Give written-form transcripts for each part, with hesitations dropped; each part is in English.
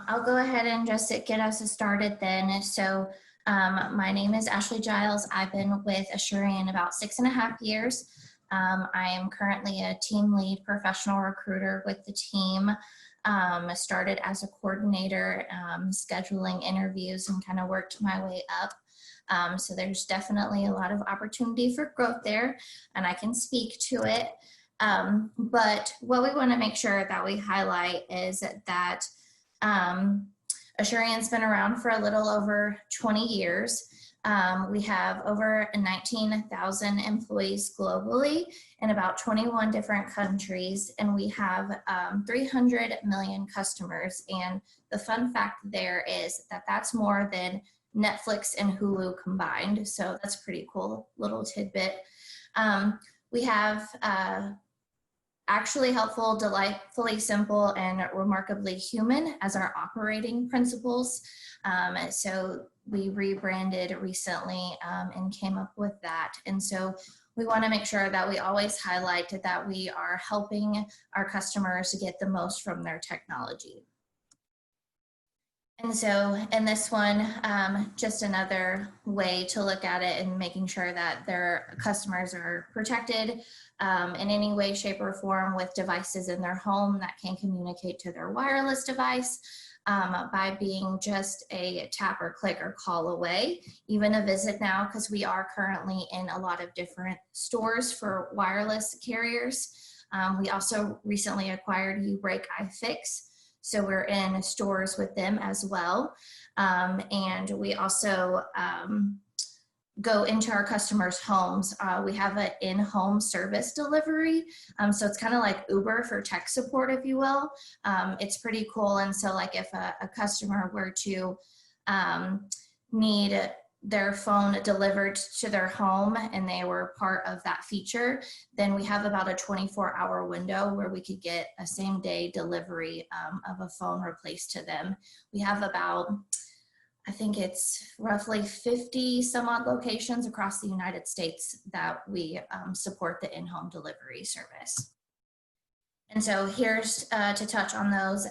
I'll go ahead and just get us started then. So my name is Ashley Giles. I've been with Asurion about 6.5 years. I am currently a team lead professional recruiter with the team. Started as a coordinator, scheduling interviews, and kind of worked my way up. So there's definitely a lot of opportunity for growth there, and I can speak to it. But what we want to make sure that we highlight is that Asurion's been around for a little over 20 years. We have over 19,000 employees globally in about 21 different countries, and we have 300 million customers. And the fun fact there is that that's more than Netflix and Hulu combined. So that's a pretty cool little tidbit. We have actually helpful, delightfully simple, and remarkably human as our operating principles. So we rebranded recently and came up with that. And so we want to make sure that we always highlight that we are helping our customers to get the most from their technology. And so in this one, just another way to look at it and making sure that their customers are protected in any way, shape, or form with devices in their home that can communicate to their wireless device by being just a tap or click or call away, even a visit now, because we are currently in a lot of different stores for wireless carriers. We also recently acquired U-Break iFix. So we're in stores with them as well. And we also go into our customers' homes. We have an in-home service delivery. So it's kind of like Uber for tech support, if you will. It's pretty cool. And so like if a customer were to need their phone delivered to their home and they were part of that feature, then we have about a 24-hour window where we could get a same-day delivery of a phone replaced to them. We have about, I think it's roughly 50 some odd locations across the United States that we support the in-home delivery service. And so here's to touch on those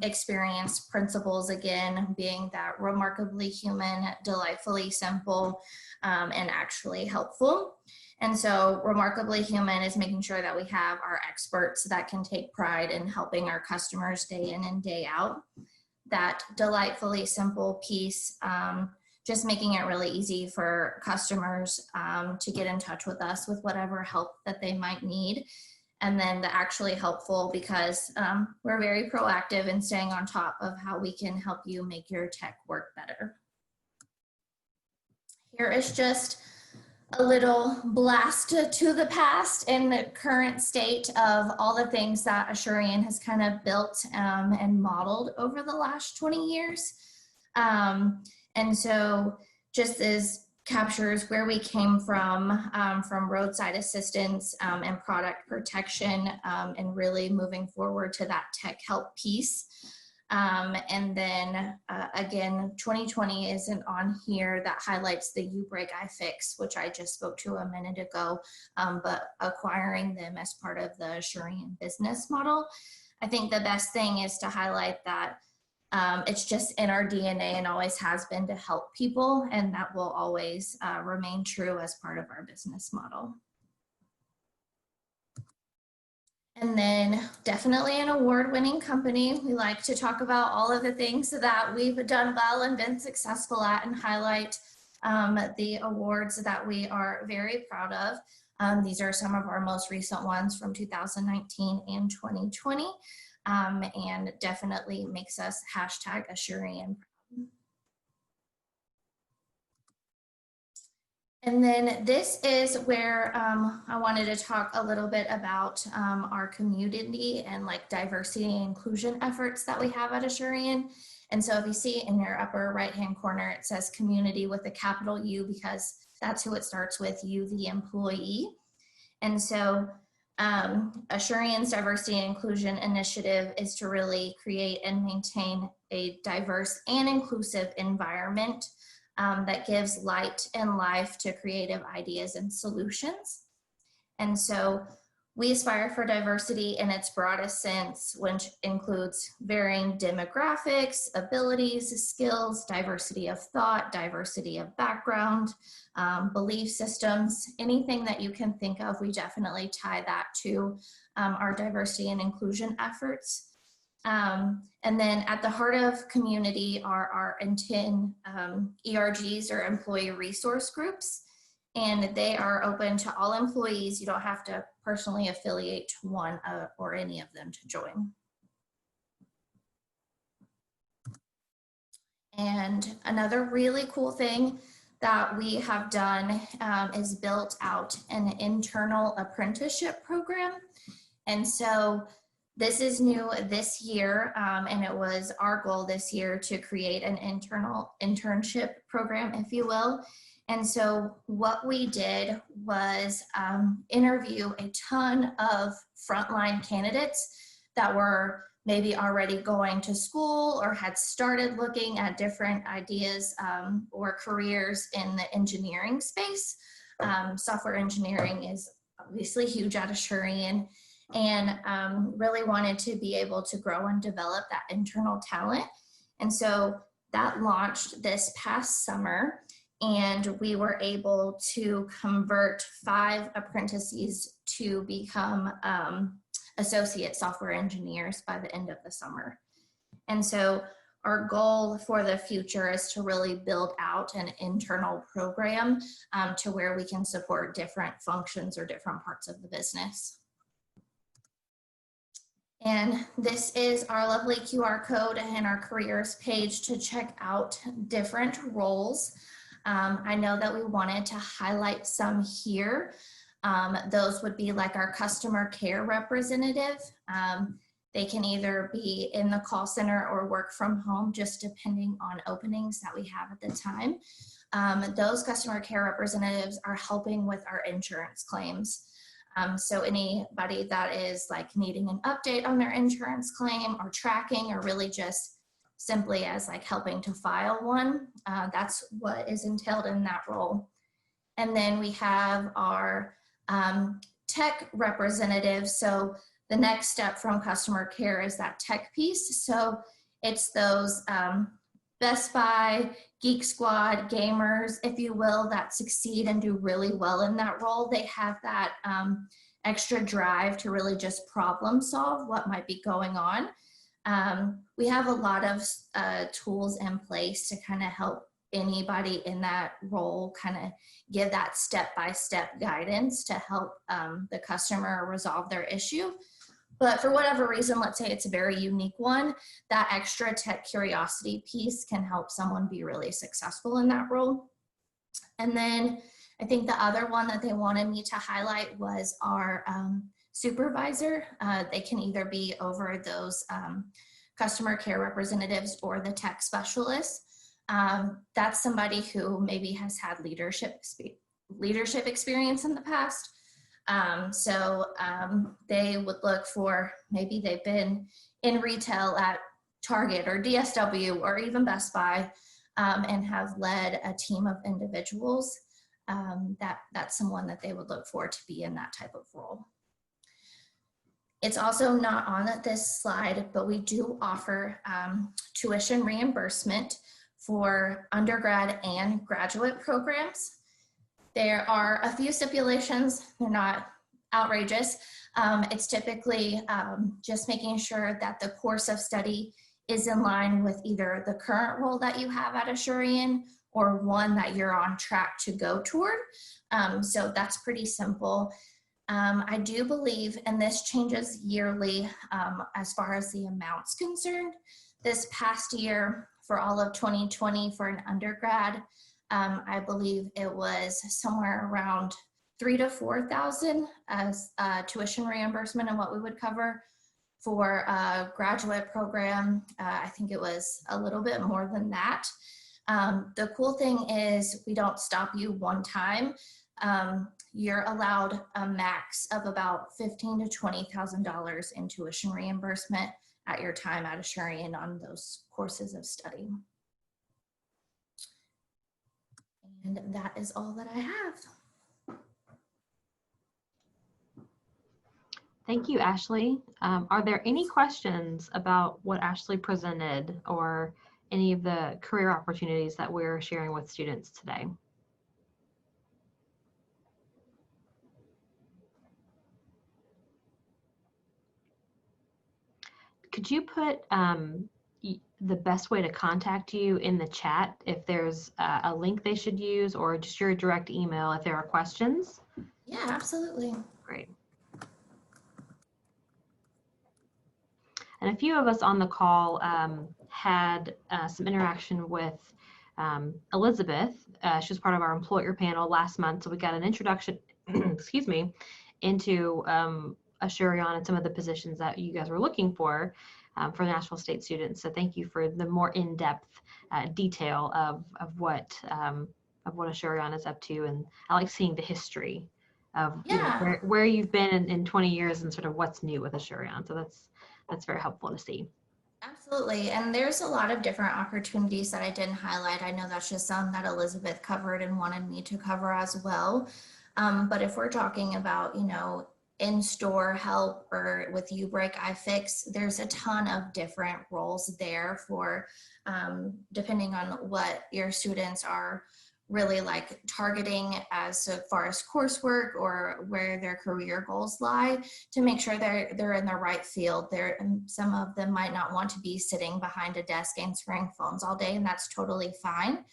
experience principles again, being that remarkably human, delightfully simple, and actually helpful. And so remarkably human is making sure that we have our experts that can take pride in helping our customers day in and day out. That delightfully simple piece, just making it really easy for customers to get in touch with us with whatever help that they might need. And then the actually helpful, because we're very proactive in staying on top of how we can help you make your tech work better. Here is just a little blast to the past and the current state of all the things that Asurion has kind of built and modeled over the last 20 years. And so just as captures where we came from roadside assistance and product protection, and really moving forward to that tech help piece. And then again, 2020 isn't on here. That highlights the U-Break iFix, which I just spoke to a minute ago, but acquiring them as part of the Asurion business model. I think the best thing is to highlight that it's just in our DNA and always has been to help people, and that will always remain true as part of our business model. And then definitely an award-winning company. We like to talk about all of the things that we've done well and been successful at and highlight the awards that we are very proud of. These are some of our most recent ones from 2019 and 2020. And definitely makes us #Asurion. And then this is where I wanted to talk a little bit about our community and like diversity and inclusion efforts that we have at Asurion. And so if you see in your upper right-hand corner, it says community with a capital U, because that's who it starts with, you, the employee. And so Asurion's diversity and inclusion initiative is to really create and maintain a diverse and inclusive environment that gives light and life to creative ideas and solutions. And so We aspire for diversity in its broadest sense, which includes varying demographics, abilities, skills, diversity of thought, diversity of background, belief systems, anything that you can think of, we definitely tie that to our diversity and inclusion efforts. And then at the heart of community are our 10 ERGs, or employee resource groups. And they are open to all employees. You don't have to personally affiliate to one or any of them to join. And another really cool thing that we have done is built out an internal apprenticeship program. And so this is new this year, and it was our goal this year to create an internal internship program, if you will. And so what we did was interview a ton of frontline candidates that were maybe already going to school or had started looking at different ideas or careers in the engineering space. Software engineering is obviously huge at Asurion, and really wanted to be able to grow and develop that internal talent. And so that launched this past summer, and we were able to convert 5 apprentices to become associate software engineers by the end of the summer. And so our goal for the future is to really build out an internal program to where we can support different functions or different parts of the business. And this is our lovely QR code and our careers page to check out different roles. I know that we wanted to highlight some here. Those would be like our customer care representative. They can either be in the call center or work from home, just depending on openings that we have at the time. Those customer care representatives are helping with our insurance claims. So anybody that is like needing an update on their insurance claim or tracking, or really just simply as like helping to file one, that's what is entailed in that role. And then we have our tech representative. So the next step from customer care is that tech piece. So it's those Best Buy, Geek Squad, gamers, if you will, that succeed and do really well in that role. They have that extra drive to really just problem solve what might be going on. We have a lot of tools in place to kind of help anybody in that role kind of give that step-by-step guidance to help the customer resolve their issue. But for whatever reason, let's say it's a very unique one, that extra tech curiosity piece can help someone be really successful in that role. And then I think the other one that they wanted me to highlight was our supervisor. They can either be over those customer care representatives or the tech specialists. That's somebody who maybe has had leadership experience in the past. They would look for, maybe they've been in retail at Target or DSW or even Best Buy, and have led a team of individuals. That's someone that they would look for to be in that type of role. It's also not on this slide, but we do offer tuition reimbursement for undergrad and graduate programs. There are a few stipulations. They're not outrageous. It's typically just making sure that the course of study is in line with either the current role that you have at Asurion or one that you're on track to go toward. So that's pretty simple. I do believe, and this changes yearly as far as the amounts concerned. This past year, for all of 2020 for an undergrad, I believe it was somewhere around $3,000 to $4,000 as tuition reimbursement and what we would cover. For a graduate program, I think it was a little bit more than that. The cool thing is we don't stop you one time. You're allowed a max of about $15,000 to $20,000 in tuition reimbursement at your time at Asurion on those courses of study. And that is all that I have. Thank you, Ashley. Are there any questions about what Ashley presented or any of the career opportunities that we're sharing with students today? Could you put the best way to contact you in the chat if there's a link they should use, or just your direct email if there are questions? Yeah, absolutely. Great. And a few of us on the call had some interaction with Elizabeth. She was part of our employer panel last month, so we got an introduction, excuse me, into Asurion and some of the positions that you guys were looking for Nashville State students. So thank you for the more in-depth detail of what Asurion is up to, and I like seeing the history of Yeah. where you've been in 20 years and sort of what's new with Asurion. So that's very helpful to see. Absolutely. And there's a lot of different opportunities that I didn't highlight. I know that's just some that Elizabeth covered and wanted me to cover as well. But if we're talking about, in-store help or with UBreak iFix, there's a ton of different roles there for depending on what your students are really like targeting as far as coursework or where their career goals lie, to make sure they're in the right field. Some of them might not want to be sitting behind a desk answering phones all day, and that's totally fine.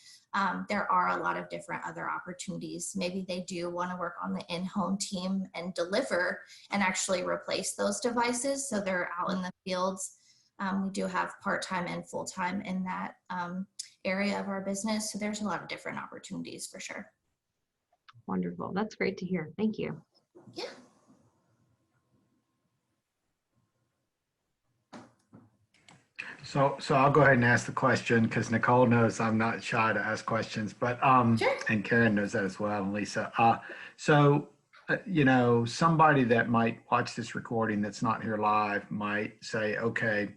There are a lot of different other opportunities. Maybe they do want to work on the in-home team and deliver and actually replace those devices, so they're out in the fields. We do have part-time and full-time in that area of our business, so there's a lot of different opportunities for sure. Wonderful. That's great to hear. Thank you. Yeah. So I'll go ahead and ask the question because Nicole knows I'm not shy to ask questions, but Sure. and Karen knows that as well, and Lisa. Somebody that might watch this recording that's not here live might say, okay,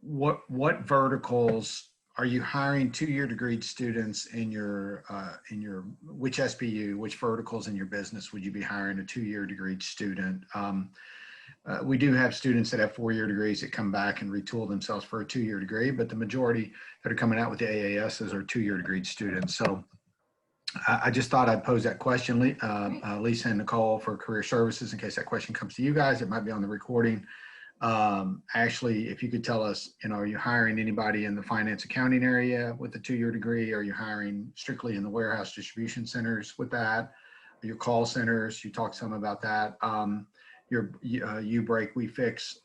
what verticals are you hiring 2-year degreed students in your which SBU, which verticals in your business would you be hiring a 2-year degreed student? We do have students that have 4-year degrees that come back and retool themselves for a 2-year degree, but the majority that are coming out with the AASs are 2-year degreed students. So I just thought I'd pose that question, Lisa and Nicole, for career services, in case that question comes to you guys. It might be on the recording. Ashley, if you could tell us, are you hiring anybody in the finance accounting area with a 2-year degree? Are you hiring strictly in the warehouse distribution centers with that? Your call centers, you talked some about that. Your UBreak, WeFix,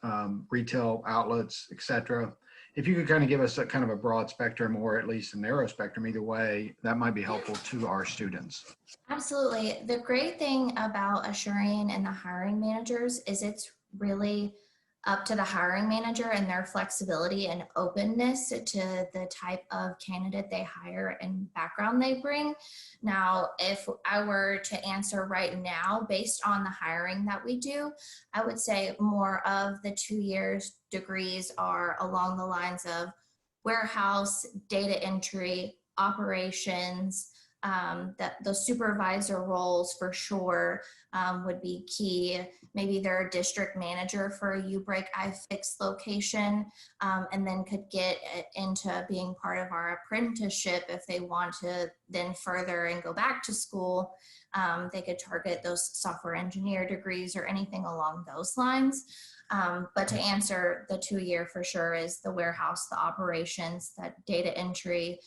retail outlets, etc. If you could kind of give us a kind of a broad spectrum, or at least a narrow spectrum, either way, that might be helpful to our students. Absolutely. The great thing about Asurion and the hiring managers is it's really up to the hiring manager and their flexibility and openness to the type of candidate they hire and background they bring. Now, if I were to answer right now, based on the hiring that we do, I would say more of the 2-year degrees are along the lines of warehouse, data entry, operations, that those supervisor roles for sure would be key. Maybe they're a district manager for a UBreak iFix location, and then could get into being part of our apprenticeship if they want to then further and go back to school. They could target those software engineer degrees or anything along those lines. But to answer the 2-year for sure is the warehouse, the operations, that data entry,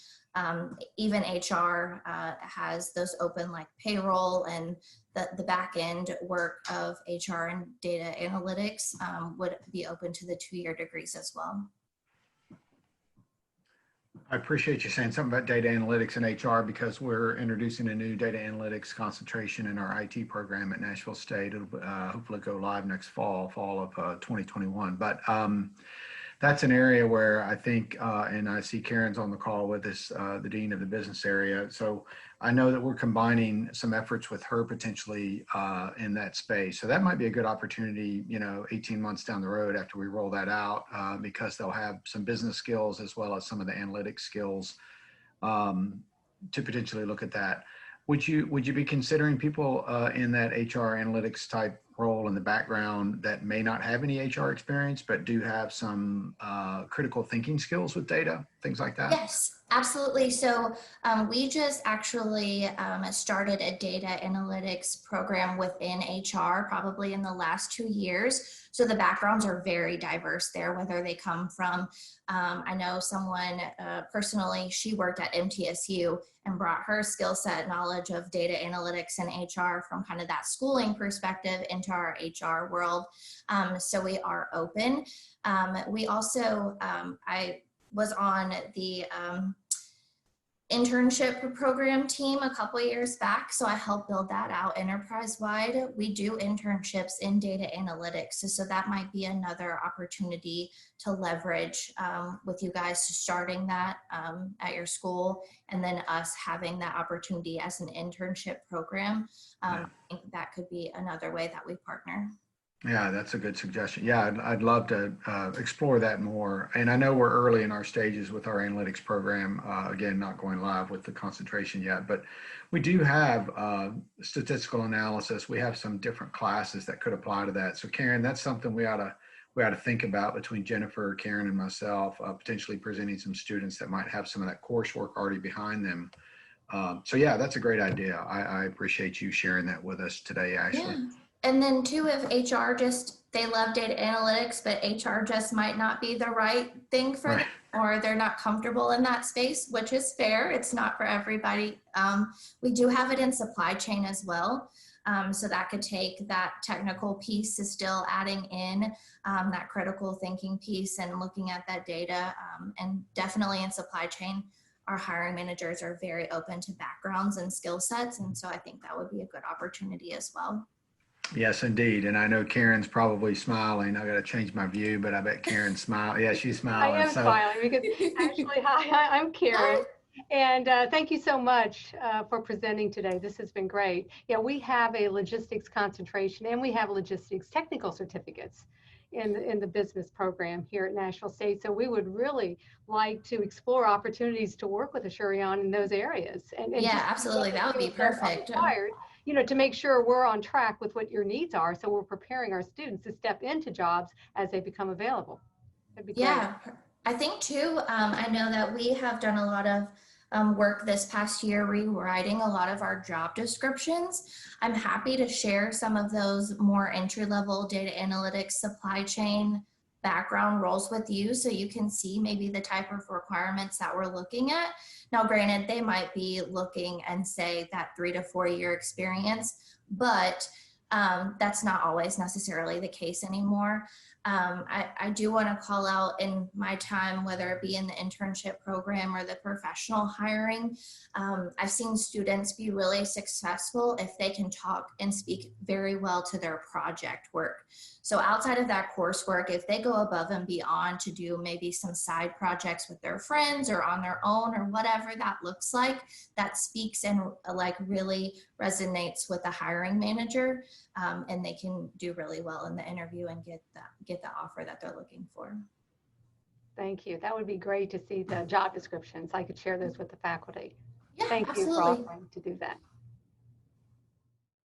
even HR has those open, like payroll and the back end work of HR and data analytics would be open to the 2-year degrees as well. I appreciate you saying something about data analytics and HR, because we're introducing a new data analytics concentration in our IT program at Nashville State. It'll hopefully go live next fall of 2021. But that's an area where I think, and I see Karen's on the call with us, the dean of the business area. So I know that we're combining some efforts with her potentially in that space. So that might be a good opportunity, 18 months down the road after we roll that out, because they'll have some business skills as well as some of the analytic skills to potentially look at that. Would you be considering people in that HR analytics type role in the background that may not have any HR experience, but do have some critical thinking skills with data, things like that? Yes, absolutely. So we just actually started a data analytics program within HR probably in the last 2 years. So the backgrounds are very diverse there, whether they come from, I know someone personally, she worked at MTSU and brought her skill set knowledge of data analytics and HR from kind of that schooling perspective into our HR world. So we are open. We also, I was on the internship program team a couple of years back. So I helped build that out enterprise-wide. We do internships in data analytics. So that might be another opportunity to leverage with you guys starting that at your school, and then us having that opportunity as an internship program. I think that could be another way that we partner. Yeah, that's a good suggestion. Yeah, I'd love to explore that more. And I know we're early in our stages with our analytics program. Again, not going live with the concentration yet, but we do have statistical analysis. We have some different classes that could apply to that. So Karen, that's something we ought to think about between Jennifer, Karen, and myself, potentially presenting some students that might have some of that coursework already behind them. So yeah, that's a great idea. I appreciate you sharing that with us today, Ashley. Yeah. And then too, if HR they love data analytics, but HR just might not be the right thing for them, or they're not comfortable in that space, which is fair. It's not for everybody. We do have it in supply chain as well. So that could take that technical piece to still adding in that critical thinking piece and looking at that data. And definitely in supply chain, our hiring managers are very open to backgrounds and skill sets. And so I think that would be a good opportunity as well. Yes, indeed. And I know Karen's probably smiling. I got to change my view, but I bet Karen's smiling. Yeah, she's smiling. I am smiling because actually, hi, I'm Karen. And thank you so much for presenting today. This has been great. Yeah, we have a logistics concentration and we have logistics technical certificates in the business program here at Nashville State. So we would really like to explore opportunities to work with Asurion in those areas. And yeah, absolutely. That would be perfect. You know, to make sure we're on track with what your needs are. So we're preparing our students to step into jobs as they become available. That'd be great. Yeah, I think too, I know that we have done a lot of work this past year rewriting a lot of our job descriptions. I'm happy to share some of those more entry-level data analytics, supply chain background roles with you so you can see maybe the type of requirements that we're looking at. Now, granted, they might be looking and say that 3 to 4 year experience, but that's not always necessarily the case anymore. I do want to call out in my time, whether it be in the internship program or the professional hiring, I've seen students be really successful if they can talk and speak very well to their project work. So outside of that coursework, if they go above and beyond to do maybe some side projects with their friends or on their own or whatever that looks like, that speaks and like really resonates with the hiring manager, and they can do really well in the interview and get the offer that they're looking for. Thank you. That would be great to see the job descriptions. I could share those with the faculty. Yeah, Thank absolutely. you for offering to do that.